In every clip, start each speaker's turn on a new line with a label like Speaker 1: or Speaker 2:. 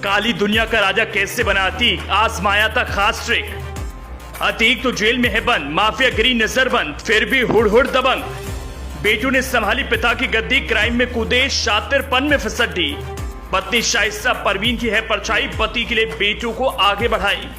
Speaker 1: काली दुनिया का राजा कैसे बना अतीक, आजमाया था खास ट्रिक। अतीक तो जेल में है बंद, माफिया गिरी नजरबंद, फिर भी हुड़ दबंग। बेटू ने संभाली पिता की गद्दी, क्राइम में कूदे, शातिरपन में फिसट दी। पत्नी शाइस्ता परवीन की है परछाई, पति के लिए बेटू को आगे बढ़ाई।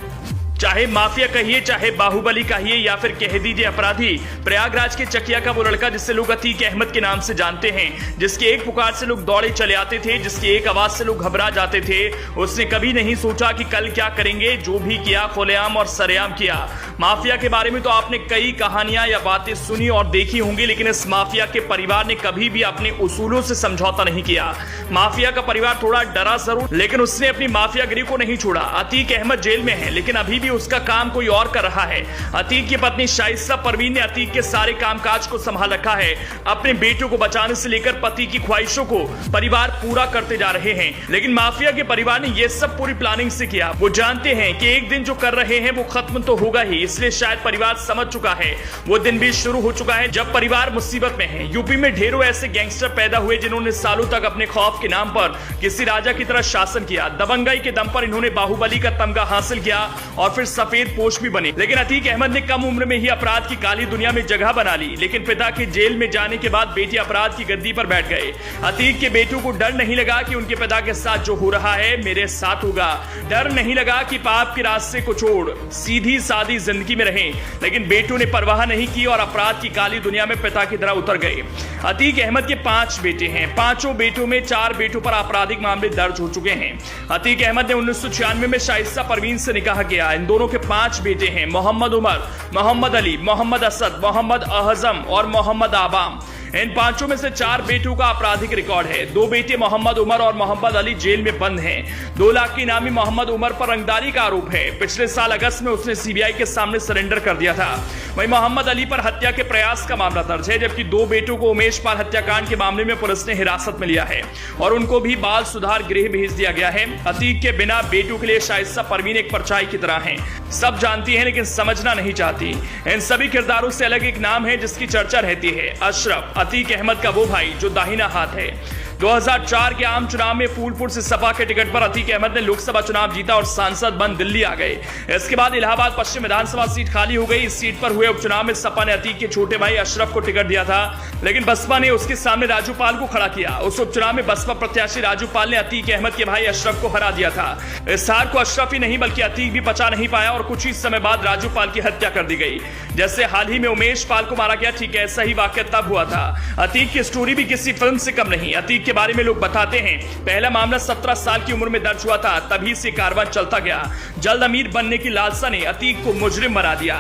Speaker 1: चाहे माफिया कहिए, चाहे बाहुबली कहिए, या फिर कह दीजिए अपराधी, प्रयागराज के चकिया का वो लड़का जिसे लोग अतीक अहमद के नाम से जानते हैं, जिसके एक पुकार से लोग दौड़े चले आते थे, जिसकी एक आवाज से लोग घबरा जाते थे, उसने कभी नहीं सोचा कि कल क्या करेंगे। जो भी किया खुलेआम और सरेआम किया। माफिया के बारे में तो आपने कई कहानियां या बातें सुनी और देखी होंगी, लेकिन इस माफिया के परिवार ने कभी भी अपने उसूलों से समझौता नहीं किया। माफिया का परिवार थोड़ा डरा जरूर, लेकिन उसने अपनी माफियागिरी को नहीं छोड़ा। अतीक अहमद जेल में है, लेकिन अभी उसका काम कोई और कर रहा है। अतीक की पत्नी शाइस्ता परवीन ने अतीक के सारे कामकाज को संभाल रखा है। अपने बेटों को बचाने से लेकर पति की ख्वाहिशों को परिवार पूरा करते जा रहे हैं। लेकिन माफिया के परिवार ने यह सब पूरी प्लानिंग से किया। वो जानते हैं कि एक दिन जो कर रहे हैं वो खत्म तो होगा ही, इसलिए शायद परिवार समझ चुका है। वो दिन भी शुरू हो चुका है जब परिवार मुसीबत में है। यूपी में ढेरों ऐसे गैंगस्टर पैदा हुए जिन्होंने सालों तक अपने खौफ के नाम पर किसी राजा की तरह शासन किया। दबंगाई के दम पर इन्होंने बाहुबली का तमगा हासिल किया और फिर सफेद पोश भी बने। लेकिन अतीक अहमद ने कम उम्र में ही अपराध की काली दुनिया में जगह बना ली। लेकिन पिता के जेल में जाने के बाद बेटे अपराध की गद्दी पर बैठ गए। अतीक के बेटों को डर नहीं लगा कि उनके पिता के साथ जो हो रहा है मेरे साथ होगा। डर नहीं लगा कि पाप के रास्ते को छोड़ सीधी सादी जिंदगी में रहें। लेकिन बेटों ने परवाह नहीं की और अपराध की काली दुनिया में पिता की तरह उतर गए। अतीक अहमद के 5 बेटे हैं। 5 बेटों में 4 बेटों पर आपराधिक मामले दर्ज हो चुके हैं। अतीक अहमद ने 1996 में शाइस्ता परवीन से निकाह किया। इन दोनों के 5 बेटे हैं, मोहम्मद उमर, मोहम्मद अली, मोहम्मद असद, मोहम्मद अहजम और मोहम्मद आबाम। इन 5 में से 4 बेटों का आपराधिक रिकॉर्ड है। 2 बेटे मोहम्मद उमर और मोहम्मद अली जेल में बंद हैं। 2 लाख की इनामी मोहम्मद उमर पर रंगदारी का आरोप है। पिछले साल अगस्त में उसने सीबीआई के सामने सरेंडर कर दिया था। वहीं मोहम्मद अली पर हत्या के प्रयास का मामला दर्ज है, जबकि 2 बेटों को उमेश पाल हत्याकांड के मामले में पुलिस ने हिरासत में लिया है और उनको भी बाल सुधार गृह भेज दिया गया है। अतीक के बिना बेटों के लिए शाइस्ता परवीन एक परछाई की तरह है। सब जानती है लेकिन समझना नहीं चाहती। इन सभी किरदारों से अलग एक नाम है जिसकी चर्चा रहती है, अशरफ। अतीक अहमद का वो भाई जो दाहिना हाथ है। 2004 के आम चुनाव में फूलपुर से सपा के टिकट पर अतीक अहमद ने लोकसभा चुनाव जीता और सांसद बन दिल्ली आ गए। इसके बाद इलाहाबाद पश्चिम विधानसभा सीट खाली हो गई। इस सीट पर हुए उपचुनाव में सपा ने अतीक के छोटे भाई अशरफ को टिकट दिया था, लेकिन बसपा ने उसके सामने राजू पाल को खड़ा किया। उस उपचुनाव में बसपा प्रत्याशी राजू पाल ने अतीक अहमद के भाई अशरफ को हरा दिया था। इस हार को अशरफ ही नहीं बल्कि अतीक भी पचा नहीं पाया और कुछ ही समय बाद राजू पाल की हत्या कर दी गई। जैसे हाल ही में उमेश पाल को मारा गया, ठीक ऐसा ही वाकया तब हुआ था। अतीक की स्टोरी भी किसी फिल्म से कम नहीं। अतीक के बारे में लोग बताते हैं पहला मामला 17 साल की उम्र में दर्ज हुआ था, तभी से कारवां चलता गया। जल्द अमीर बनने की लालसा ने अतीक को मुजरिम बना दिया।